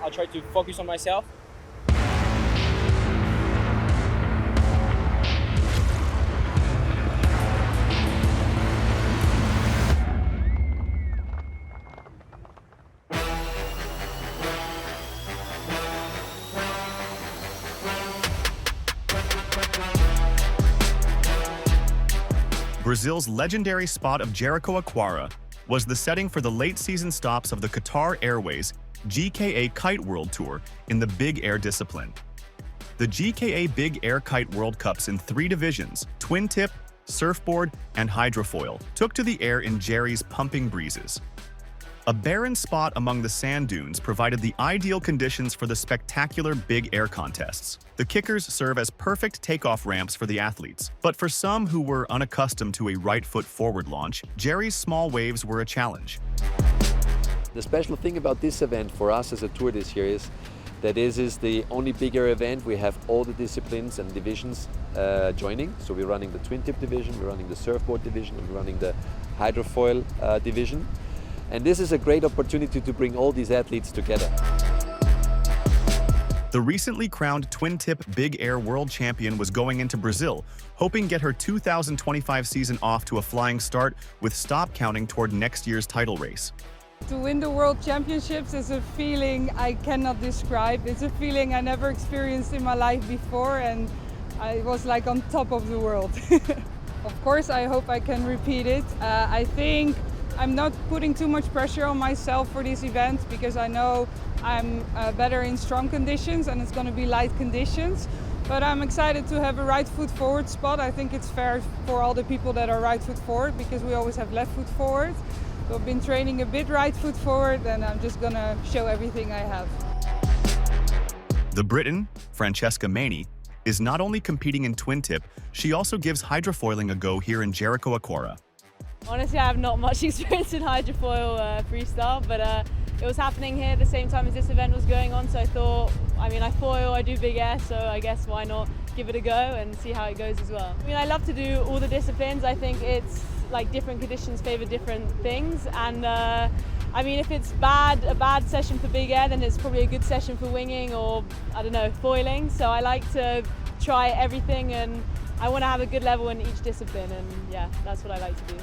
I'll try to focus on myself. Brazil's legendary spot of Jericoacoara was the setting for the late-season stops of the Qatar Airways GKA Kite World Tour in the Big Air discipline. The GKA Big Air Kite World Cups in 3 divisions, TwinTip, Surfboard, and Hydrofoil, took to the air in Jerry's pumping breezes. A barren spot among the sand dunes provided the ideal conditions for the spectacular Big Air contests. The kickers serve as perfect takeoff ramps for the athletes, but for some who were unaccustomed to a right foot forward launch, Jerry's small waves were a challenge. The special thing about this event for us as a tour this year is that this is the only Big Air event. We have all the disciplines and divisions joining. So we're running the TwinTip division, we're running the Surfboard division, and we're running the Hydrofoil division. And this is a great opportunity to bring all these athletes together. The recently crowned TwinTip Big Air World Champion was going into Brazil, hoping to get her 2025 season off to a flying start with stop counting toward next year's title race. To win the World Championships is a feeling I cannot describe. It's a feeling I never experienced in my life before, and I was like on top of the world. Of course, I hope I can repeat it. I think I'm not putting too much pressure on myself for this event because I know I'm better in strong conditions and it's going to be light conditions. But I'm excited to have a right foot forward spot. I think it's fair for all the people that are right foot forward because we always have left foot forward. So I've been training a bit right foot forward and I'm just going to show everything I have. The Briton, Francesca Maney, is not only competing in TwinTip, she also gives hydrofoiling a go here in Jericoacoara. Honestly, I have not much experience in hydrofoil freestyle, but it was happening here at the same time as this event was going on, so I thought, I foil, I do big air, so I guess why not give it a go and see how it goes as well. I love to do all the disciplines. I think it's like different conditions favour different things, and if it's a bad session for big air, then it's probably a good session for winging or, foiling, so I like to try everything and I want to have a good level in each discipline, and yeah, that's what I like to do.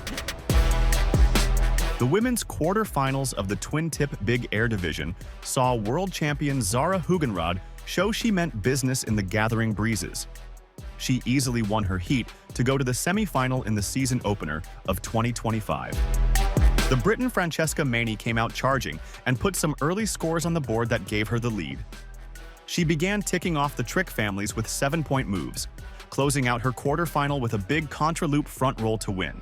The women's quarterfinals of the TwinTip Big Air division saw world champion Zara Hugenrod show she meant business in the gathering breezes. She easily won her heat to go to the semi-final in the season opener of 2025. The Briton Francesca Maney came out charging and put some early scores on the board that gave her the lead. She began ticking off the trick families with 7-point moves, closing out her quarterfinal with a big contra-loop front roll to win.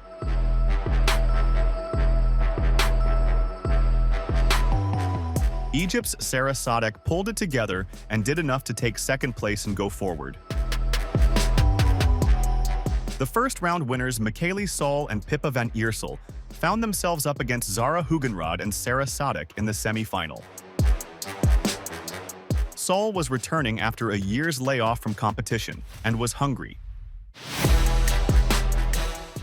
Egypt's Sarah Sadek pulled it together and did enough to take second place and go forward. The first round winners Michaeli Sol and Pippa van Iersel found themselves up against Zara Hugenrod and Sarah Sadek in the semi-final. Sol was returning after a year's layoff from competition and was hungry.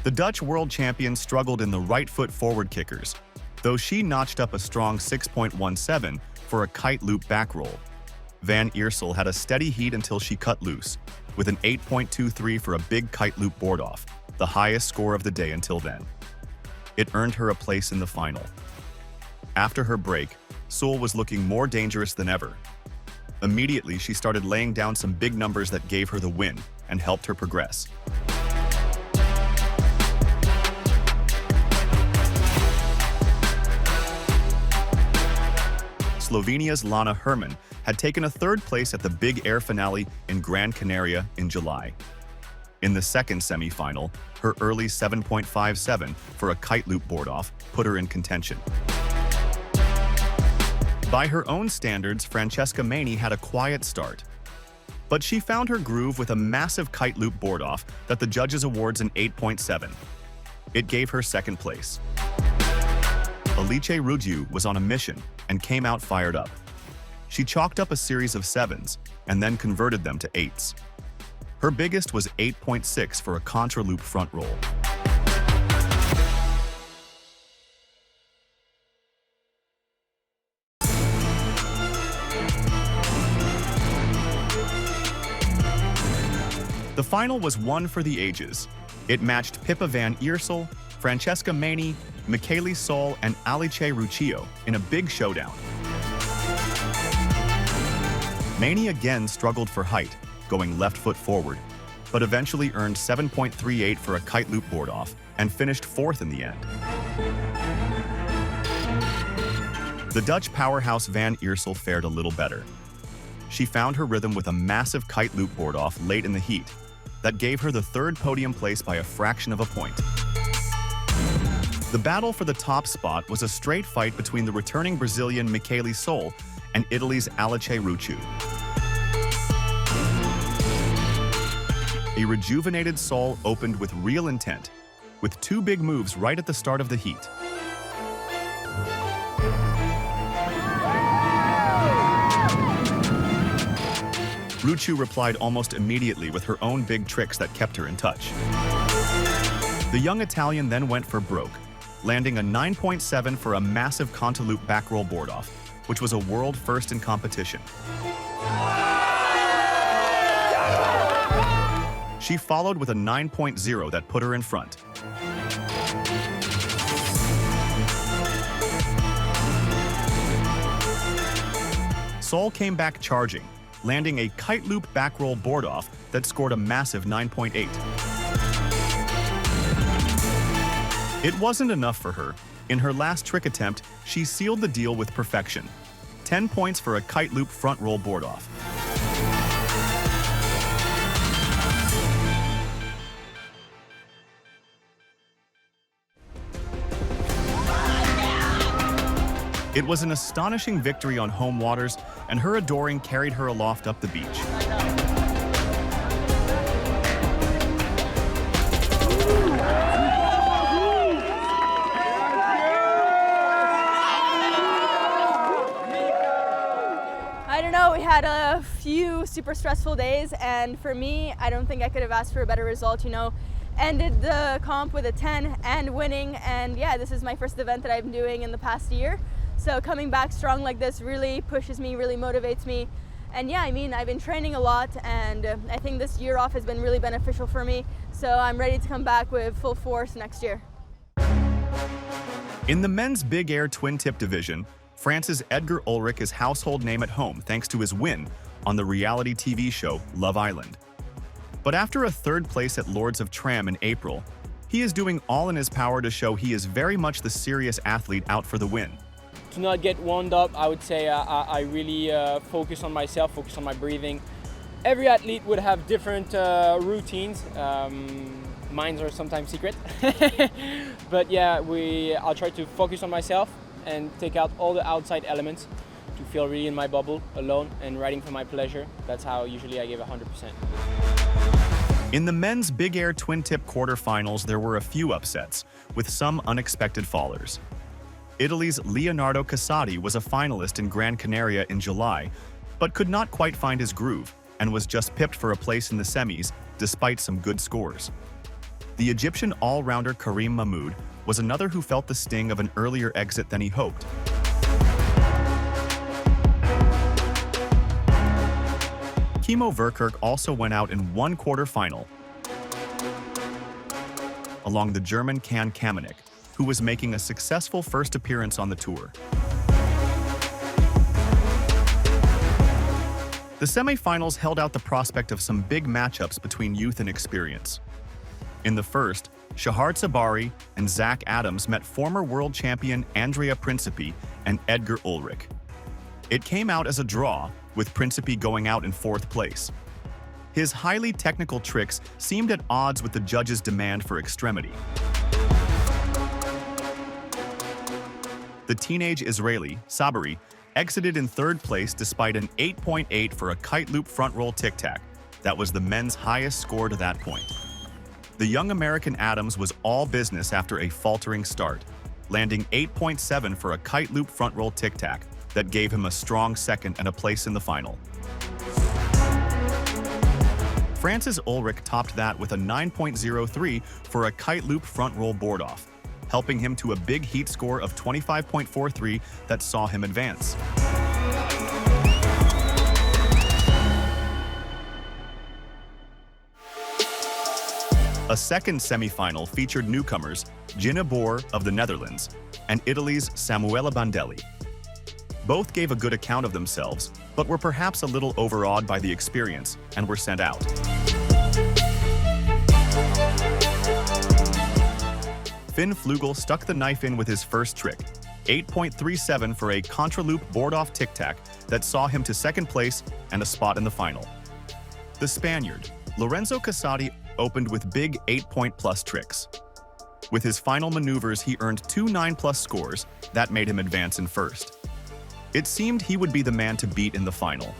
The Dutch world champion struggled in the right foot forward kickers, though she notched up a strong 6.17 for a kite loop back roll. Van Iersel had a steady heat until she cut loose, with an 8.23 for a big kite loop board off, the highest score of the day until then. It earned her a place in the final. After her break, Sol was looking more dangerous than ever. Immediately, she started laying down some big numbers that gave her the win and helped her progress. Slovenia's Lana Herman had taken a third place at the Big Air finale in Gran Canaria in July. In the second semi-final, her early 7.57 for a kite loop board-off put her in contention. By her own standards, Francesca Maney had a quiet start. But she found her groove with a massive kite loop board-off that the judges awards an 8.7. It gave her second place. Alice Rugiu was on a mission and came out fired up. She chalked up a series of 7s and then converted them to 8s. Her biggest was 8.6 for a contra loop front roll. The final was one for the ages. It matched Pippa van Iersel, Francesca Mani, Michele Sol, and Alice Ruccio in a big showdown. Mani again struggled for height, going left foot forward, but eventually earned 7.38 for a kite loop board off and finished fourth in the end. The Dutch powerhouse Van Iersel fared a little better. She found her rhythm with a massive kite loop board off late in the heat that gave her the third podium place by a fraction of a point. The battle for the top spot was a straight fight between the returning Brazilian Michele Sol and Italy's Alice Ruccio. A rejuvenated Sol opened with real intent, with two big moves right at the start of the heat. Ruccio replied almost immediately with her own big tricks that kept her in touch. The young Italian then went for broke, landing a 9.7 for a massive Conta-loop back roll board off, which was a world first in competition. She followed with a 9.0 that put her in front. Sol came back charging, landing a kite loop back roll board off that scored a massive 9.8. It wasn't enough for her. In her last trick attempt, she sealed the deal with perfection. 10 points for a kite loop front roll board off. It was an astonishing victory on home waters, and her adoring carried her aloft up the beach. I don't know, we had a few super stressful days, and for me, I don't think I could have asked for a better result, you know. Ended the comp with a 10 and winning, and yeah, this is my first event that I've been doing in the past year. So coming back strong like this really pushes me, really motivates me. And yeah, I mean, I've been training a lot, and I think this year off has been really beneficial for me. So I'm ready to come back with full force next year. In the men's Big Air twin tip division, France's Edgar Ulrich is household name at home thanks to his win on the reality TV show Love Island. But after a third place at Lords of Tram in April, he is doing all in his power to show he is very much the serious athlete out for the win. To not get wound up, I would say I really focus on myself, focus on my breathing. Every athlete would have different routines. Mine are sometimes secret. But yeah, I'll try to focus on myself and take out all the outside elements to feel really in my bubble, alone, and riding for my pleasure. That's how usually I give 100%. In the men's Big Air twin tip quarterfinals, there were a few upsets, with some unexpected fallers. Italy's Leonardo Casati was a finalist in Gran Canaria in July, but could not quite find his groove and was just pipped for a place in the semis despite some good scores. The Egyptian all-rounder Karim Mahmoud was another who felt the sting of an earlier exit than he hoped. Kimo Verkerk also went out in one quarterfinal along the German Can Kamenik, who was making a successful first appearance on the tour. The semifinals held out the prospect of some big matchups between youth and experience. In the first, Shahar Sabari and Zach Adams met former world champion Andrea Principi and Edgar Ulrich. It came out as a draw, with Principi going out in fourth place. His highly technical tricks seemed at odds with the judges' demand for extremity. The teenage Israeli, Sabari, exited in third place despite an 8.8 for a kite loop front roll tic-tac. That was the men's highest score to that point. The young American Adams was all business after a faltering start, landing 8.7 for a kite loop front roll tic-tac that gave him a strong second and a place in the final. France's Ulrich topped that with a 9.03 for a kite loop front roll board off, helping him to a big heat score of 25.43 that saw him advance. A second semi-final featured newcomers Gina Boer of the Netherlands and Italy's Samuele Bandelli. Both gave a good account of themselves, but were perhaps a little overawed by the experience and were sent out. Finn Flugel stuck the knife in with his first trick, 8.37 for a contraloop board-off tic-tac that saw him to second place and a spot in the final. The Spaniard, Lorenzo Casati, opened with big 8-point-plus tricks. With his final maneuvers, he earned 2 9+ scores that made him advance in first. It seemed he would be the man to beat in the final.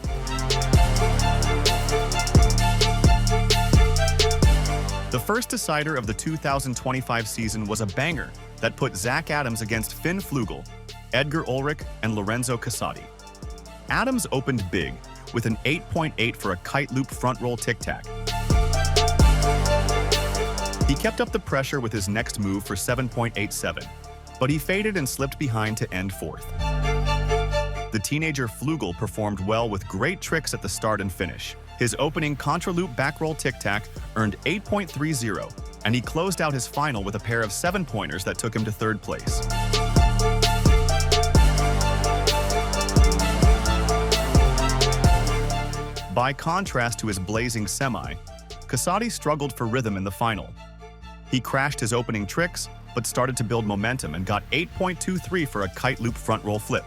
The first decider of the 2025 season was a banger that put Zach Adams against Finn Flugel, Edgar Ulrich, and Lorenzo Casati. Adams opened big with an 8.8 for a kite loop front roll tic-tac. He kept up the pressure with his next move for 7.87, but he faded and slipped behind to end fourth. The teenager Flugel performed well with great tricks at the start and finish. His opening contraloop back roll tic-tac earned 8.30, and he closed out his final with a pair of 7-pointers that took him to third place. By contrast to his blazing semi, Casati struggled for rhythm in the final. He crashed his opening tricks, but started to build momentum and got 8.23 for a kite loop front roll flip.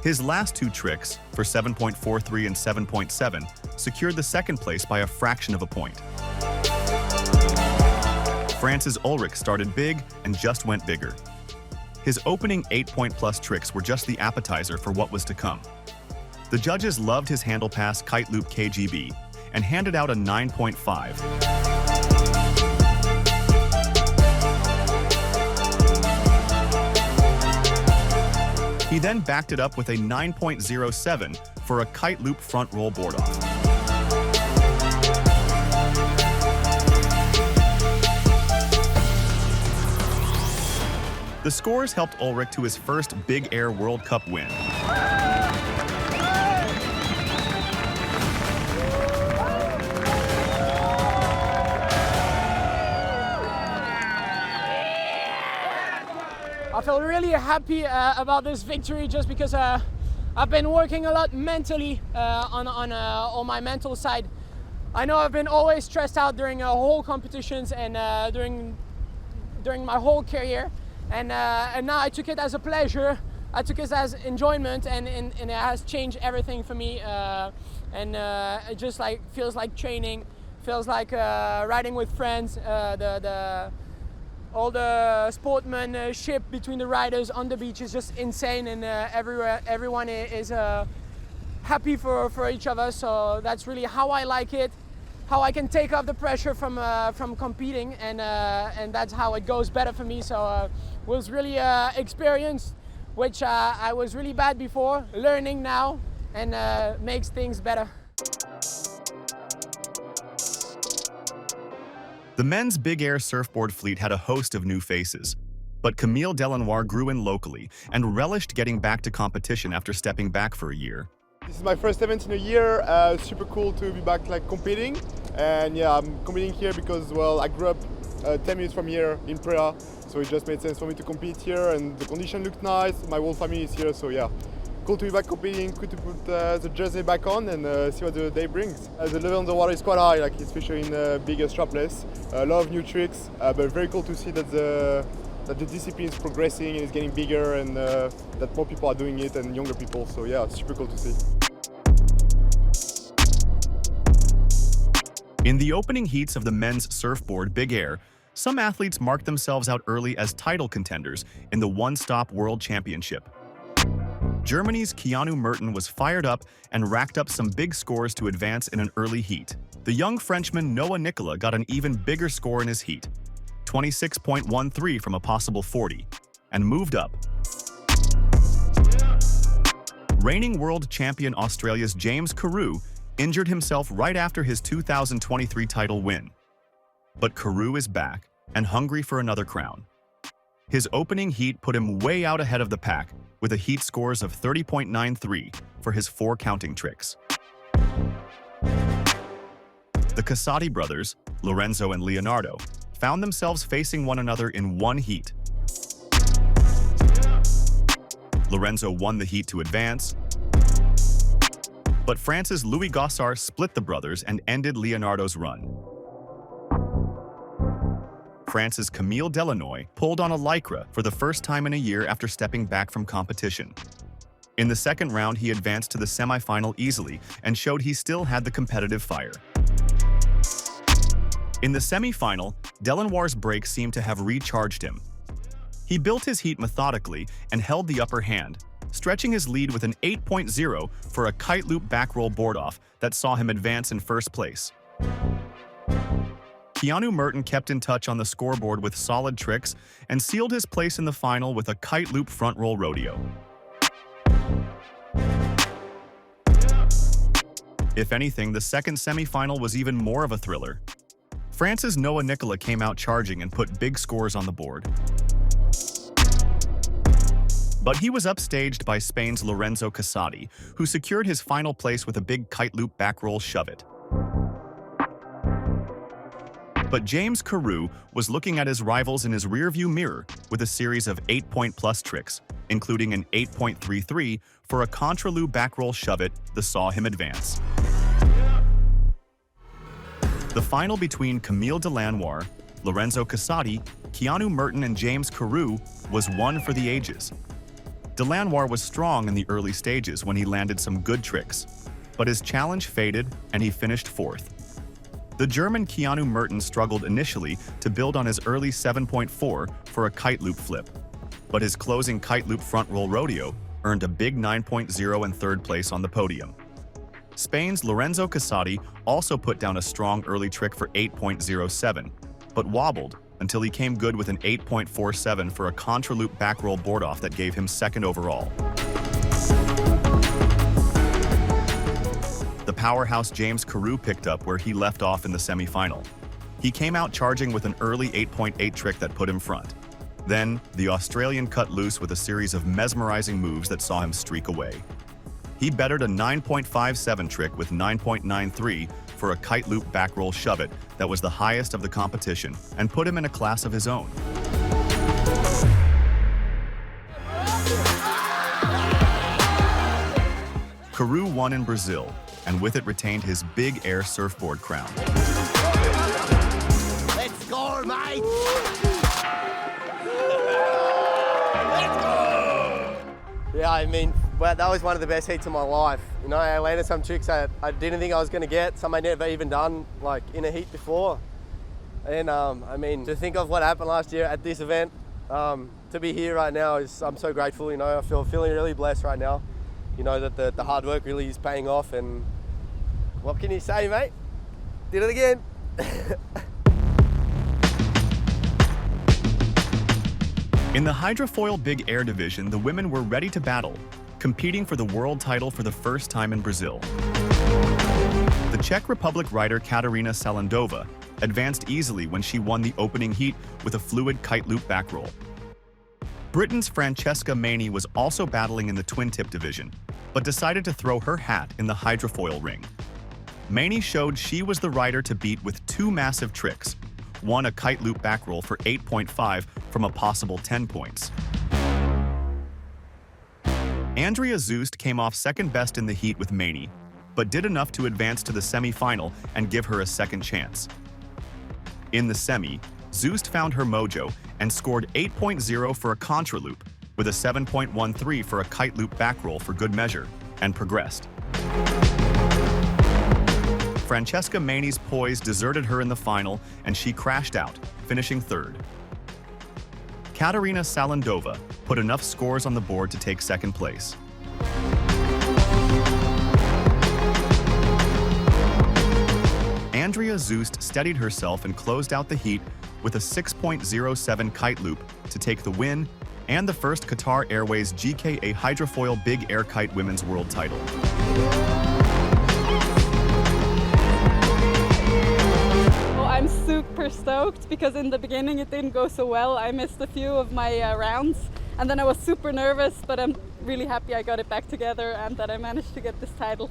His last 2 tricks, for 7.43 and 7.7, secured the second place by a fraction of a point. France's Ulrich started big and just went bigger. His opening 8-point-plus tricks were just the appetizer for what was to come. The judges loved his handle pass kite loop KGB and handed out a 9.5. He then backed it up with a 9.07 for a kite loop front roll board off. The scores helped Ulrich to his first Big Air World Cup win. I feel really happy about this victory just because I've been working a lot mentally on my mental side. I know I've been always stressed out during whole competitions and during my whole career, and now I took it as a pleasure. I took it as enjoyment, and it has changed everything for me. It just like feels like training, feels like riding with friends. All the sportsmanship between the riders on the beach is just insane, and everyone is happy for each other. So that's really how I like it, how I can take off the pressure from competing, and that's how it goes better for me. So it was really experience, which I was really bad before, learning now, and makes things better. The men's Big Air surfboard fleet had a host of new faces, but Camille Delanoir grew in locally and relished getting back to competition after stepping back for a year. This is my first event in a year. Super cool to be back competing, and yeah, I'm competing here because, well, I grew up 10 minutes from here in Praia, so it just made sense for me to compete here, and the condition looked nice. My whole family is here, so yeah. Cool to be back competing, cool to put the jersey back on and see what the day brings. The level on the water is quite high, especially in bigger strapless. A lot of new tricks, but very cool to see that the discipline is progressing and is getting bigger, and that more people are doing it, and younger people. So yeah, super cool to see. In the opening heats of the men's Surfboard Big Air, some athletes marked themselves out early as title contenders in the one-stop World Championship. Germany's Keanu Merton was fired up and racked up some big scores to advance in an early heat. The young Frenchman Noah Nicola got an even bigger score in his heat, 26.13 from a possible 40, and moved up. Reigning world champion Australia's James Carew injured himself right after his 2023 title win. But Carew is back and hungry for another crown. His opening heat put him way out ahead of the pack, with a heat scores of 30.93 for his 4 counting tricks. The Casati brothers, Lorenzo and Leonardo, found themselves facing one another in one heat. Lorenzo won the heat to advance, but France's Louis Gossard split the brothers and ended Leonardo's run. France's Camille Delanoy pulled on a lycra for the first time in a year after stepping back from competition. In the second round, he advanced to the semifinal easily and showed he still had the competitive fire. In the semifinal, Delanoir's break seemed to have recharged him. He built his heat methodically and held the upper hand, stretching his lead with an 8.0 for a kite loop back roll board off that saw him advance in first place. Keanu Merton kept in touch on the scoreboard with solid tricks and sealed his place in the final with a kite loop front roll rodeo. If anything, the second semifinal was even more of a thriller. France's Noah Nicola came out charging and put big scores on the board. But he was upstaged by Spain's Lorenzo Casati, who secured his final place with a big kite loop back roll shove-it. But James Carew was looking at his rivals in his rearview mirror with a series of 8-point-plus tricks, including an 8.33 for a contra-loo back roll shove-it that saw him advance. The final between Camille Delanoir, Lorenzo Casati, Keanu Merton, and James Carew was one for the ages. Delanoir was strong in the early stages when he landed some good tricks, but his challenge faded and he finished fourth. The German Keanu Merton struggled initially to build on his early 7.4 for a kite loop flip, but his closing kite loop front roll rodeo earned a big 9.0 in third place on the podium. Spain's Lorenzo Casati also put down a strong early trick for 8.07, but wobbled until he came good with an 8.47 for a contra loop back roll board off that gave him second overall. The powerhouse James Carew picked up where he left off in the semifinal. He came out charging with an early 8.8 trick that put him front. Then, the Australian cut loose with a series of mesmerizing moves that saw him streak away. He bettered a 9.57 trick with 9.93 for a kite loop back roll shove-it that was the highest of the competition and put him in a class of his own. Carew won in Brazil, and with it retained his Big Air surfboard crown. Let's go, mate! Yeah, I mean, well, that was one of the best heats of my life. You know, I landed some tricks I didn't think I was going to get, some I'd never even done, like, in a heat before. And, I mean, to think of what happened last year at this event, to be here right now, I'm so grateful, you know, feeling really blessed right now. You know, that the hard work really is paying off, and what can you say, mate? Did it again. In the Hydrofoil Big Air division, the women were ready to battle, competing for the world title for the first time in Brazil. The Czech Republic rider Katarina Salandova advanced easily when she won the opening heat with a fluid kite loop back roll. Britain's Francesca Maney was also battling in the twin-tip division, but decided to throw her hat in the hydrofoil ring. Maney showed she was the rider to beat with two massive tricks, one a kite loop back roll for 8.5 from a possible 10 points. Andrea Zoost came off second best in the heat with Maney, but did enough to advance to the semi-final and give her a second chance. In the semi, Zoost found her mojo and scored 8.0 for a contra loop, with a 7.13 for a kite loop back roll for good measure, and progressed. Francesca Maney's poise deserted her in the final, and she crashed out, finishing third. Katarina Salandova put enough scores on the board to take second place. Andrea Zoost steadied herself and closed out the heat with a 6.07 kite loop to take the win and the first Qatar Airways GKA Hydrofoil Big Air Kite Women's World title. Well, I'm super stoked because in the beginning it didn't go so well. I missed a few of my rounds and then I was super nervous, but I'm really happy I got it back together and that I managed to get this title.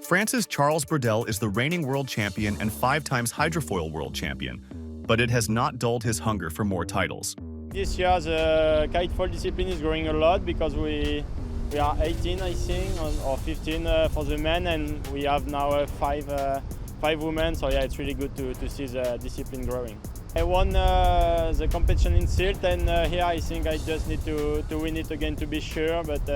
France's Charles Brodel is the reigning world champion and 5 times hydrofoil world champion, but it has not dulled his hunger for more titles. This year the kitefoil discipline is growing a lot because we are 18, I think, or 15 for the men, and we have now 5 women. So yeah, it's really good to see the discipline growing. I won the competition in Silt, and here I think I just need to win it again to be sure. But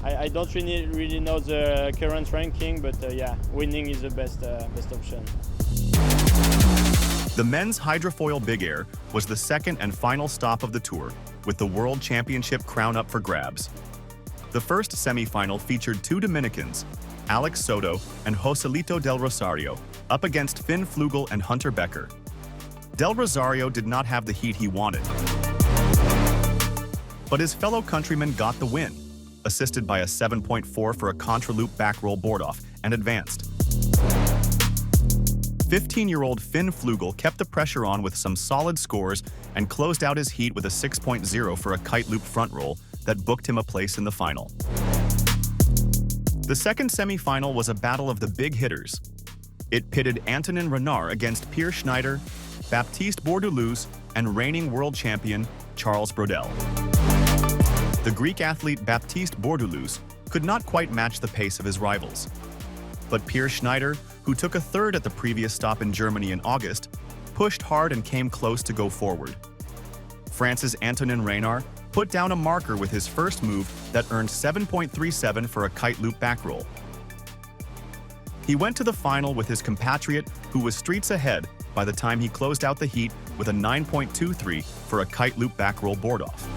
I don't really know the current ranking, but yeah, winning is the best option. The men's Hydrofoil Big Air was the second and final stop of the tour, with the World Championship crown up for grabs. The first semi-final featured 2 Dominicans, Alex Soto and Joselito Del Rosario, up against Finn Flugel and Hunter Becker. Del Rosario did not have the heat he wanted, but his fellow countryman got the win, assisted by a 7.4 for a contraloop back roll board-off, and advanced. 15-year-old Finn Flugel kept the pressure on with some solid scores and closed out his heat with a 6.0 for a kite loop front roll that booked him a place in the final. The second semi-final was a battle of the big hitters. It pitted Antonin Renard against Pierre Schneider, Baptiste Bourdoulouse, and reigning world champion Charles Brodel. The Greek athlete Baptiste Bourdoulouse could not quite match the pace of his rivals. But Pierre Schneider, who took a third at the previous stop in Germany in August, pushed hard and came close to go forward. France's Antonin Renard put down a marker with his first move that earned 7.37 for a kite loop back roll. He went to the final with his compatriot, who was streets ahead by the time he closed out the heat with a 9.23 for a kite loop back roll board-off.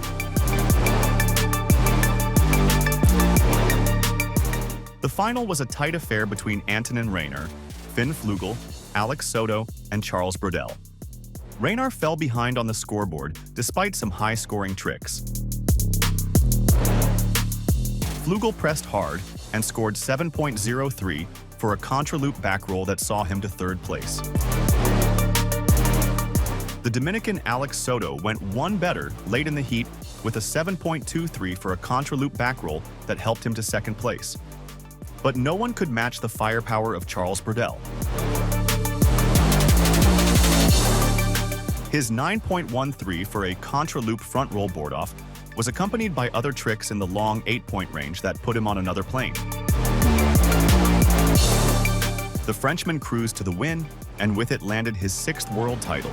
The final was a tight affair between Antonin Renard, Finn Flugel, Alex Soto, and Charles Brodel. Renard fell behind on the scoreboard despite some high-scoring tricks. Flugel pressed hard and scored 7.03 for a contraloop back roll that saw him to third place. The Dominican Alex Soto went one better late in the heat with a 7.23 for a contraloop back roll that helped him to second place. But no one could match the firepower of Charles Brodel. His 9.13 for a contraloop front roll board-off was accompanied by other tricks in the long 8-point range that put him on another plane. The Frenchman cruised to the win, and with it landed his 6th world title.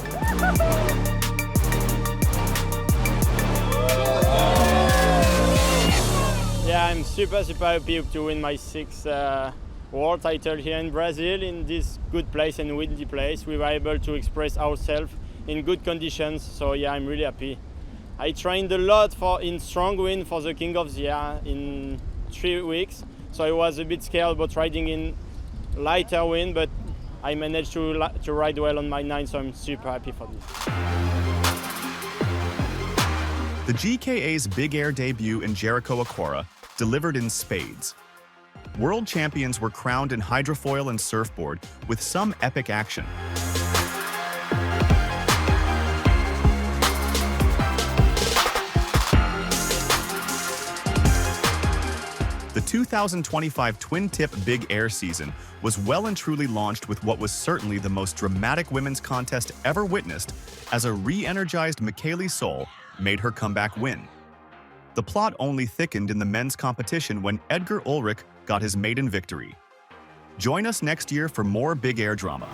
Yeah, I'm super happy to win my 6th world title here in Brazil, in this good place and windy place. We were able to express ourselves in good conditions, so yeah, I'm really happy. I trained a lot in strong wind for the King of the Air in 3 weeks, so I was a bit scared about riding in lighter wind, but I managed to ride well on my 9, so I'm super happy for this. The GKA's Big Air debut in Jericoacoara delivered in spades. World champions were crowned in hydrofoil and surfboard with some epic action. The 2025 TwinTip Big Air season was well and truly launched with what was certainly the most dramatic women's contest ever witnessed, as a re-energized Michaeli Sol made her comeback win. The plot only thickened in the men's competition when Edgar Ulrich got his maiden victory. Join us next year for more Big Air drama.